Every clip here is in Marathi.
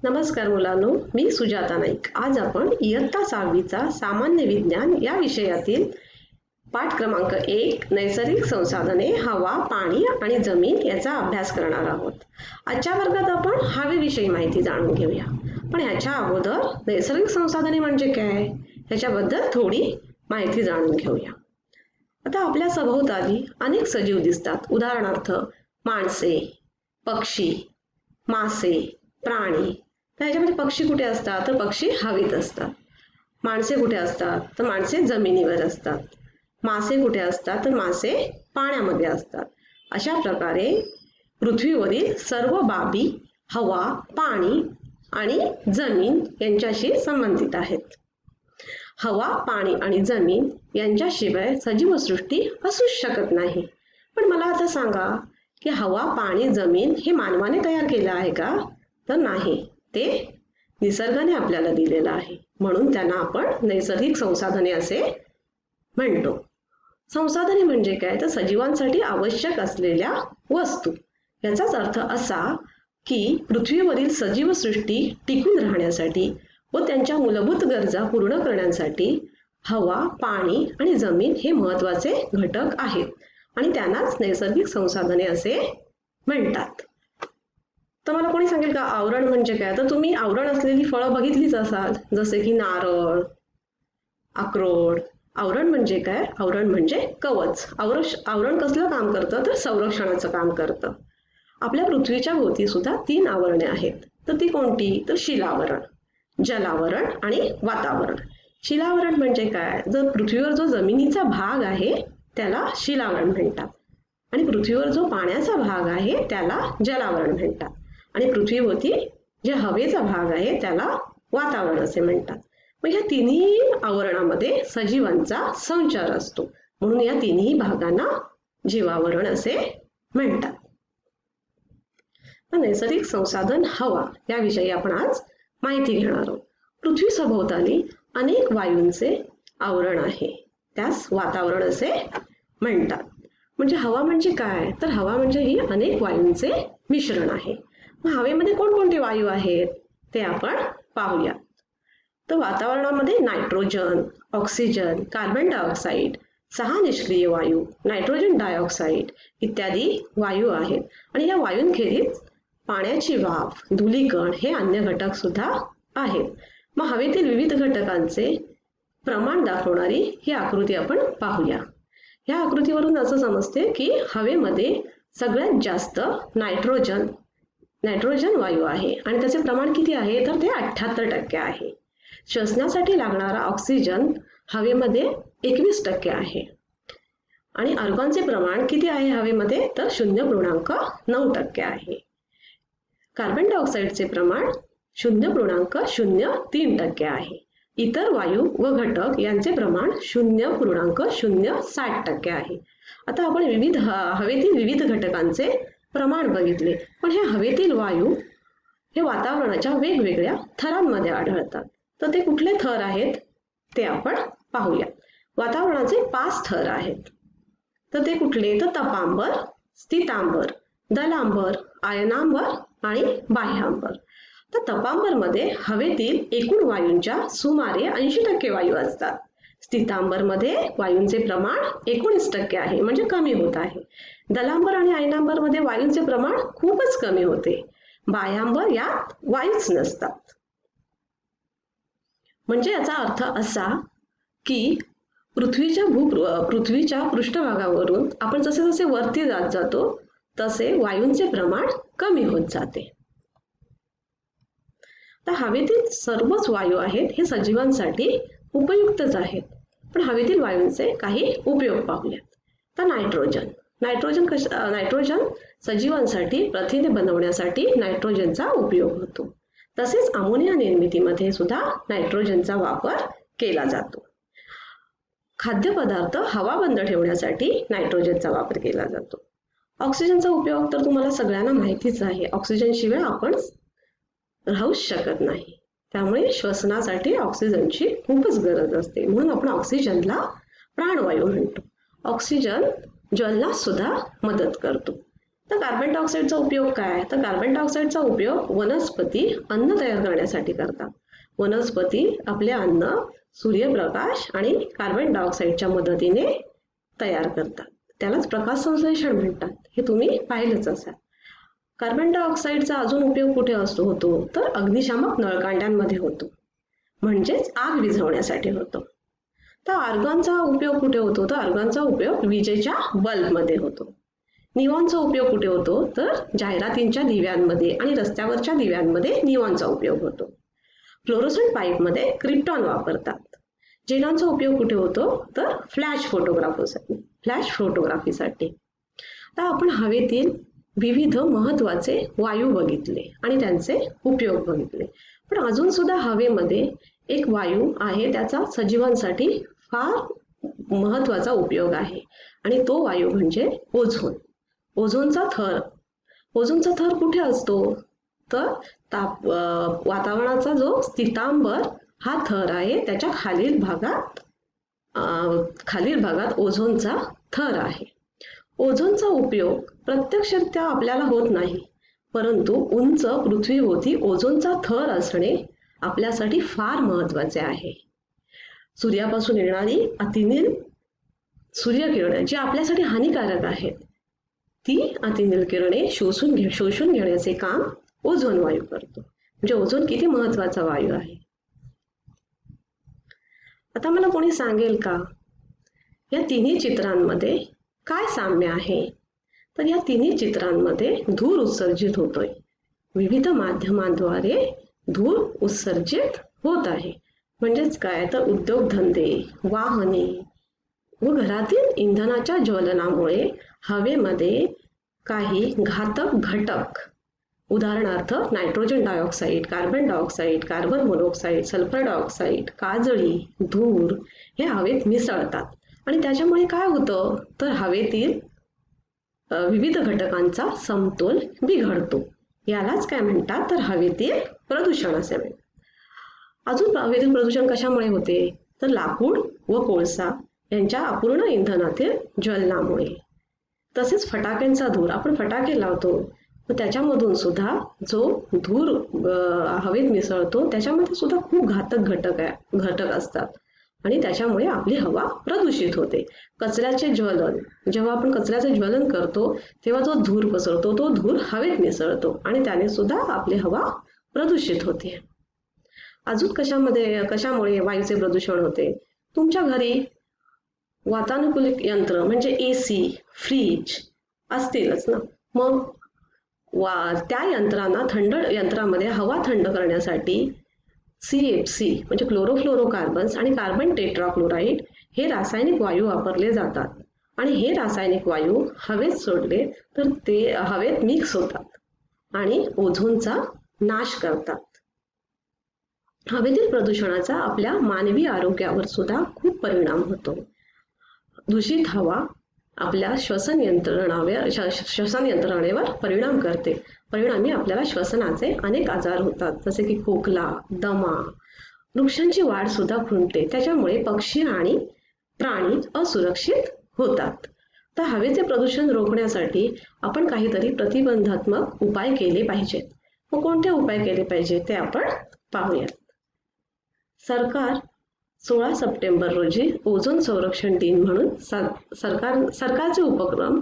नमस्कार मुलांनो, मी सुजाता नाईक। आज आपण इयत्ता 6वीचा सामान्य विज्ञान या विषयातील पाठ क्रमांक 1 नैसर्गिक संसाधने, हवा, पाणी आणि जमीन याचा अभ्यास करणार आहोत। आजच्या वर्गात आपण हवेविषयी माहिती जाणून घेऊया, पण ह्याच्या अगोदर नैसर्गिक संसाधने म्हणजे काय ह्याच्याबद्दल थोडी माहिती जाणून घेऊया। आता आपल्या सभोवताली अनेक सजीव दिसतात। उदाहरणार्थ माणसे, पक्षी, मासे, प्राणी। तर ह्याच्यामध्ये पक्षी कुठे असतात तर पक्षी हवेत असतात। माणसे कुठे असतात तर माणसे जमिनीवर असतात। मासे कुठे असतात तर मासे पाण्यामध्ये असतात। अशा प्रकारे पृथ्वीवरील सर्व बाबी हवा, पाणी आणि जमीन यांच्याशी संबंधित आहेत। हवा, पाणी आणि जमीन यांच्याशिवाय सजीवसृष्टी असूच शकत नाही। पण मला आता सांगा की हवा, पाणी, जमीन हे मानवाने तयार केलं आहे का तर नाही, ते निसर्गाने आपल्याला दिलेलं आहे। म्हणून त्यांना आपण नैसर्गिक संसाधने असे म्हणतो। संसाधने म्हणजे काय तर सजीवांसाठी आवश्यक असलेल्या वस्तू। याचाच अर्थ असा की पृथ्वीवरील सजीवसृष्टी टिकून राहण्यासाठी व त्यांच्या मूलभूत गरजा पूर्ण करण्यासाठी हवा, पाणी आणि जमीन हे महत्त्वाचे घटक आहेत आणि त्यांनाच नैसर्गिक संसाधने असे म्हणतात। तर मला कोणी सांगेल का आवरण म्हणजे काय तर तुम्ही आवरण असलेली फळं बघितलीच असाल, जसे की नारळ, अक्रोड। आवरण म्हणजे काय? आवरण म्हणजे कवच। आवरण कसलं काम करतं तर संरक्षणाचं काम करतं। आपल्या पृथ्वीच्या भोवती सुद्धा 3 आवरणे आहेत। तर ती कोणती तर शिलावरण, जलावरण आणि वातावरण। शिलावरण म्हणजे काय? जर पृथ्वीवर जो जमिनीचा भाग आहे त्याला शिलावरण म्हणतात आणि पृथ्वीवर जो पाण्याचा भाग आहे त्याला जलावरण म्हणतात आणि पृथ्वीभोवती जे हवेचा भाग आहे त्याला वातावरण असे म्हणतात। मग या तिन्ही आवरणामध्ये सजीवांचा संचार असतो, म्हणून या तिन्ही भागांना जीवावरण असे म्हणतात। नैसर्गिक संसाधन हवा याविषयी आपण आज माहिती घेणार आहोत। पृथ्वी सभोवताली अनेक वायूंचे आवरण आहे, त्यास वातावरण असे म्हणतात। म्हणजे हवा म्हणजे काय तर हवा म्हणजे ही अनेक वायूंचे मिश्रण आहे। मग हवेमध्ये कोणकोणते वायू आहेत ते आपण पाहूया। तर वातावरणामध्ये नायट्रोजन, ऑक्सिजन, कार्बन डायऑक्साईड, 6 निष्क्रिय वायू, नायट्रोजन डायऑक्साईड इत्यादी वायू आहेत आणि या वायूंखेरीज पाण्याची वाफ, धूलिकण हे अन्य घटक सुद्धा आहेत। मग हवेतील विविध घटकांचे प्रमाण दाखवणारी ही आकृती आपण पाहूया। या आकृतीवरून असं समजते की हवेमध्ये सगळ्यात जास्त नायट्रोजन वायू आहे आणि त्याचे प्रमाण किती आहे तर ते 78% आहे। श्वसनासाठी लागणारा ऑक्सिजन हवेमध्ये 21% आहे आणि आर्गॉनचे प्रमाण किती आहे हवेमध्ये तर 0.9% आहे। कार्बन डायऑक्साईडचे प्रमाण 0.03% आहे। इतर वायू व घटक यांचे प्रमाण 0.060% आहे। आता आपण हवेतील विविध घटकांचे प्रमाण बघितले, पण हे हवेतील वायू हे वातावरणाच्या वेगवेगळ्या थरांमध्ये आढळतात। तर ते कुठले थर आहेत ते आपण पाहूया। वातावरणाचे 5 थर आहेत। तर ते कुठले तर तपांबर, स्थितांबर, दलांबर, आयनांबर आणि बाह्यांबर। तर तपांबरमध्ये हवेतील एकूण वायूंच्या सुमारे 80% वायू असतात। स्थितांबरमध्ये वायूंचे प्रमाण 19% आहे, म्हणजे कमी होत आहे। दलांबर आणि आयनांबरमध्ये वायूंचे प्रमाण खूपच कमी होते। बाह्यांबर यात वायूच नसतात। म्हणजे याचा अर्थ असा की पृथ्वीच्या पृष्ठभागावरून आपण जसे जसे वरती जात जातो तसे वायूंचे प्रमाण कमी होत जाते। तर हवेतील सर्वच वायू आहेत हे सजीवांसाठी उपयुक्तच आहेत, पण हवेतील वायूंचे काही उपयोग पाहूयात। तर नायट्रोजन सजीवांसाठी प्रथिने बनवण्यासाठी नायट्रोजनचा उपयोग होतो। तसेच अमोनिया निर्मितीमध्ये सुद्धा नायट्रोजनचा वापर केला जातो। खाद्यपदार्थ हवाबंद ठेवण्यासाठी नायट्रोजनचा वापर केला जातो। ऑक्सिजनचा उपयोग तर तुम्हाला सगळ्यांना माहितीच आहे। ऑक्सिजन शिवाय आपण राहूच शकत नाही, त्यामुळे श्वसनासाठी ऑक्सिजनची खूपच गरज असते, म्हणून आपण ऑक्सिजनला प्राणवायू म्हणतो। ऑक्सिजन ज्वलनास सुद्धा मदत करतो। तर कार्बन डायऑक्साईडचा उपयोग काय? तर कार्बन डायऑक्साईडचा उपयोग वनस्पती अन्न तयार करण्यासाठी करतात. वनस्पती आपले अन्न सूर्यप्रकाश आणि कार्बन डायऑक्साईडच्या मदतीने तयार करतात. त्यालाच प्रकाश संश्लेषण म्हणतात. हे तुम्ही पाहिलंच असाल. कार्बन डायऑक्साईडचा अजून उपयोग कुठे होतो? तर अग्निशामक नळकांड्यांमध्ये होतो, म्हणजेच आग विझवण्यासाठी होतो. तर आर्गॉनचा उपयोग कुठे होतो? तर आर्गॉनचा उपयोग विजेच्या बल्बमध्ये होतो. निऑनचा उपयोग कुठे होतो? तर जाहिरातींच्या दिव्यांमध्ये आणि रस्त्यावरच्या दिव्यांमध्ये निऑनचा उपयोग होतो. फ्लोरोसंट पाईपमध्ये क्रिप्टॉन वापरतात. झेनॉनचा उपयोग कुठे होतो? तर फ्लॅश फोटोग्राफीसाठी. तर आपण हवेतील विविध महत्वाचे वायू बघितले आणि त्यांचे उपयोग बघितले. पण अजून सुद्धा हवेमध्ये एक वायू आहे, त्याचा सजीवांसाठी फार महत्वाचा उपयोग आहे आणि तो वायू म्हणजे ओझोन. ओझोनचा थर कुठे असतो? तर वातावरणाचा जो स्थितांबर हा थर आहे, त्याच्या खालील भागात ओझोनचा थर आहे. ओझोनचा उपयोग प्रत्यक्षरित्या आपल्याला होत नाही, परंतु उंच पृथ्वीभोवती ओझोनचा थर असणे आपल्यासाठी फार महत्वाचे आहे. सूर्यापासून येणारी अतिनील सूर्यकिरणे जी आपल्यासाठी हानिकारक आहेत, ती अतिनील किरणे शोषून घेण्याचे काम ओझोन वायू करतो. म्हणजे ओझोन किती महत्वाचा वायू आहे. आता मला कोणी सांगेल का या तिन्ही चित्रांमध्ये काय साम्य आहे? तर या तिन्ही चित्रांमध्ये धूर उत्सर्जित होतोय. विविध माध्यमांद्वारे धूर उत्सर्जित होत आहे. म्हणजेच काय? तर उद्योगधंदे, वाहने व घरातील इंधनाच्या ज्वलनामुळे हवेमध्ये काही घातक घटक, उदाहरणार्थ nitrogen dioxide, carbon dioxide, carbon monoxide, sulphur dioxide, काजळी, धूर हे हवेत मिसळतात आणि त्याच्यामुळे काय होतं? तर हवेतील विविध घटकांचा समतोल बिघडतो. यालाच काय म्हणतात? तर हवेतील प्रदूषण असे म्हणतात. अजून हवेतील प्रदूषण कशामुळे होते? तर लाकूड व कोळसा यांच्या अपूर्ण इंधनातील ज्वलनामुळे. तसेच फटाक्यांचा धूर, आपण फटाके लावतो तर त्याच्यामधून सुद्धा जो धूर हवेत मिसळतो त्याच्यामध्ये सुद्धा खूप घातक घटक असतात आणि त्याच्यामुळे आपली हवा प्रदूषित होते. कचऱ्याचे ज्वलन, जेव्हा आपण कचऱ्याचे ज्वलन करतो तेव्हा जो धूर पसरतो तो धूर हवेत मिसळतो आणि त्याने सुद्धा आपली हवा प्रदूषित होते. अजून कशामुळे वायूचे प्रदूषण होते? तुमच्या घरी वातानुकूलित यंत्र म्हणजे AC, फ्रीज असतीलच ना. मग त्या यंत्रामध्ये हवा थंड करण्यासाठी CFC म्हणजे क्लोरोफ्लोरोकार्बन्स आणि कार्बन टेट्राक्लोराइड हे रासायनिक वायू वापरले जातात आणि हे रासायनिक वायू हवेत सोडले तर ते हवेत मिक्स होतात आणि ओझोनचा नाश करतात. हवेतील प्रदूषणाचा आपल्या मानवी आरोग्यावर सुद्धा खूप परिणाम होतो. दूषित हवा आपल्या श्वसन यंत्रणेवर परिणाम करते. परिणामी आपल्याला श्वसनाचे अनेक आजार होतात, जसे की खोकला, दमा. वृक्षांची वाढ सुद्धा खुंटते, त्याच्यामुळे पक्षी आणि प्राणी असुरक्षित होतात. तर हवेचे प्रदूषण रोखण्यासाठी आपण काहीतरी प्रतिबंधात्मक उपाय केले पाहिजेत. मग कोणते उपाय केले पाहिजे ते आपण पाहूयात. सरकार 16 सप्टेंबर रोजी ओझोन संरक्षण दिन म्हणून सरकारचे उपक्रम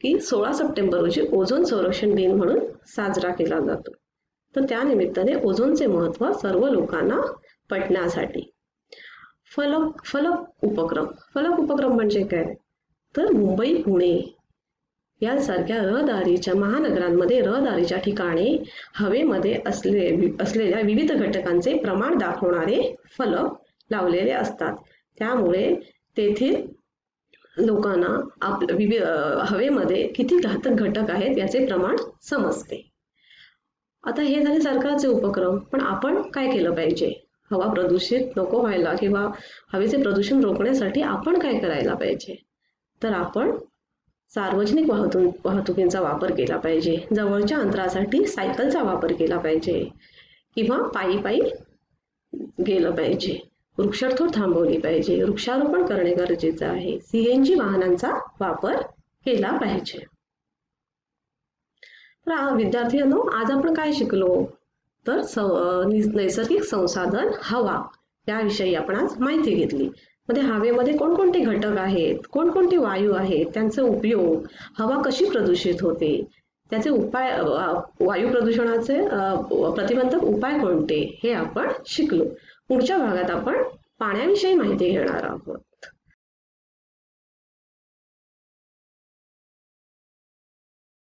की 16 सप्टेंबर रोजी ओझोन संरक्षण दिन म्हणून साजरा केला जातो. तर त्या निमित्ताने ओझोनचे महत्त्व सर्व लोकांना पटण्यासाठी फलक उपक्रम म्हणजे काय? तर मुंबई, पुणे यासारख्या महानगरांमध्ये रहदारीच्या ठिकाणी हवेमध्ये असलेल्या विविध घटकांचे प्रमाण दाखवणारे फलक लावलेले असतात. त्यामुळे तेथील लोकांना हवेमध्ये किती घातक घटक आहेत याचे प्रमाण समजते. आता हे झाले सरकारचे उपक्रम, पण आपण काय केलं पाहिजे? हवा प्रदूषित नको व्हायला किंवा हवेचे प्रदूषण रोखण्यासाठी आपण काय करायला पाहिजे? तर आपण सार्वजनिक वाहतुकीचा वापर केला पाहिजे. जवळच्या अंतरासाठी सायकलचा वापर केला पाहिजे किंवा पायी गेलं पाहिजे. वृक्षतोड थांबवली पाहिजे. वृक्षारोपण करणे गरजेचं आहे. CNG वाहनांचा वापर केला पाहिजे. तर विद्यार्थ्यांनो, आज आपण काय शिकलो? तर नैसर्गिक संसाधन हवा याविषयी आपण आज माहिती घेतली. मध्ये हवेमध्ये कोणकोणते घटक आहेत, कोणकोणते वायू आहेत, त्यांचा उपयोग, हवा कशी प्रदूषित होते, त्याचे उपाय, वायू प्रदूषणाचे प्रतिबंधक उपाय कोणते, हे आपण शिकलो. पुढच्या भागात आपण पाण्याविषयी माहिती घेणार आहोत.